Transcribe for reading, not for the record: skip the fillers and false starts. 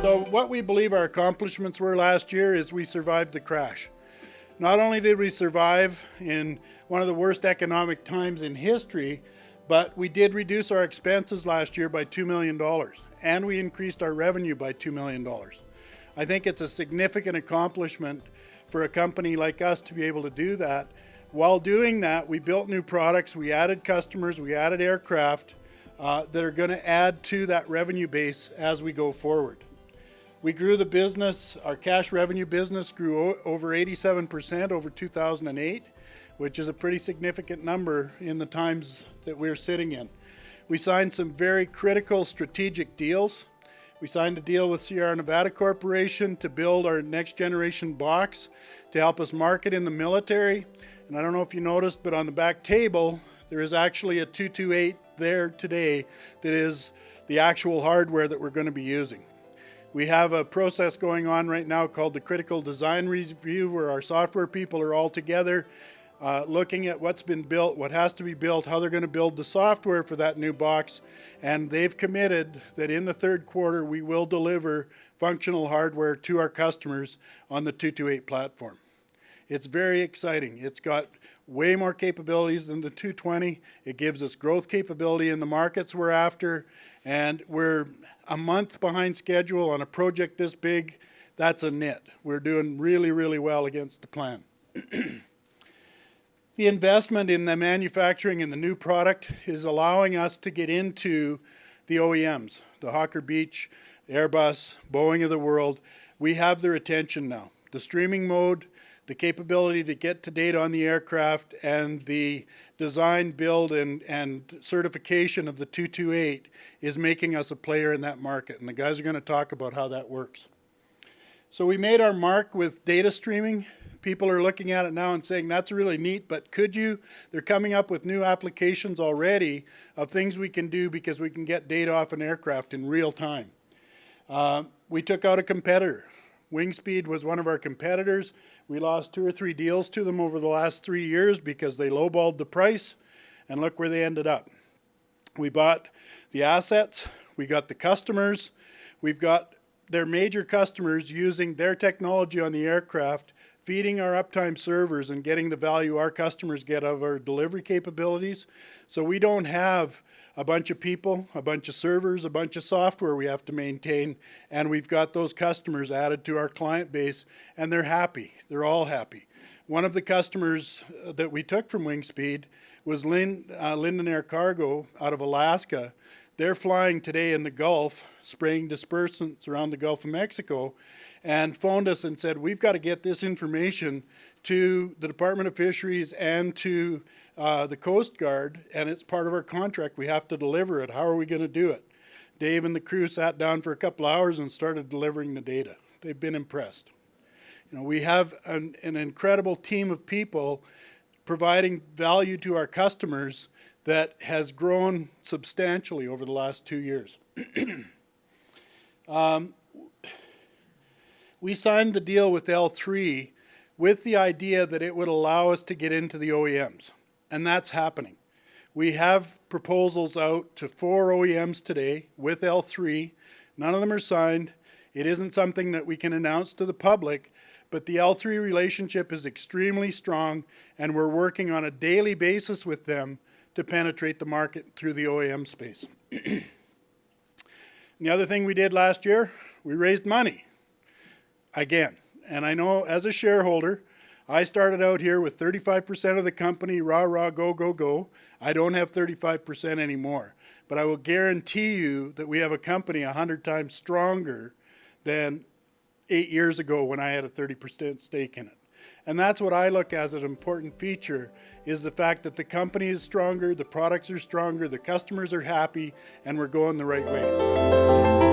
So what we believe our accomplishments were last year is we survived the crash. Not only did we survive in one of the worst economic times in history, but we did reduce our expenses last year by $2 million, and we increased our revenue by $2 million. I think it's a significant accomplishment for a company like us to be able to do that. While doing that, we built new products, we added customers, we added aircraft that are going to add to that revenue base as we go forward. We grew the business, our cash revenue business grew over 87% over 2008, which is a pretty significant number in the times that we're sitting in. We signed some very critical strategic deals. We signed a deal with Sierra Nevada Corporation to build our next generation box to help us market in the military. And I don't know if you noticed, but on the back table, there is actually a 228 there today that is the actual hardware that we're going to be using. We have a process going on right now called the Critical Design Review, where our software people are all together looking at what's been built, what has to be built, how they're going to build the software for that new box. And they've committed that in the third quarter we will deliver functional hardware to our customers on the 228 platform. It's very exciting. It's got way more capabilities than the 220. It gives us growth capability in the markets we're after, and we're a month behind schedule on a project this big. That's a nit. We're doing really, really well against the plan. The investment in the manufacturing and the new product is allowing us to get into the OEMs, the Hawker Beach, Airbus, Boeing of the world. We have their attention now. The streaming mode, the capability to get to date on the aircraft, and the design, build, and certification of the 228 is making us a player in that market. And the guys are going to talk about how that works. So we made our mark with data streaming. People are looking at it now and saying, that's really neat, but could you? They're coming up with new applications already of things we can do because we can get data off an aircraft in real time. We took out a competitor. Wingspeed was one of our competitors. We lost 2 or 3 deals to them over the last 3 years because they lowballed the price, and look where they ended up. We bought the assets, we got the customers, we've got their major customers using their technology on the aircraft, feeding our uptime servers and getting the value our customers get out of our delivery capabilities. So we don't have a bunch of people, a bunch of servers, a bunch of software we have to maintain, and we've got those customers added to our client base, and they're happy. They're all happy. One of the customers that we took from Wingspeed was Linden Air Cargo out of Alaska. They're flying today in the Gulf, spraying dispersants around the Gulf of Mexico, and phoned us and said, we've got to get this information to the Department of Fisheries and to the Coast Guard, and it's part of our contract. We have to deliver it. How are we going to do it? Dave and the crew sat down for a couple hours and started delivering the data. They've been impressed. You know, we have an incredible team of people providing value to our customers that has grown substantially over the last 2 years. We signed the deal with L-3 with the idea that it would allow us to get into the OEMs, and that's happening. We have proposals out to 4 OEMs today with L-3. None of them are signed. It isn't something that we can announce to the public, but the L-3 relationship is extremely strong, and we're working on a daily basis with them to penetrate the market through the OEM space. The other thing we did last year, we raised money. Again, and I know as a shareholder, I started out here with 35% of the company, rah, rah, go, go, go. I don't have 35% anymore. But I will guarantee you that we have a company 100 times stronger than 8 years ago when I had a 30% stake in it. And that's what I look as an important feature, is the fact that the company is stronger, the products are stronger, the customers are happy, and we're going the right way.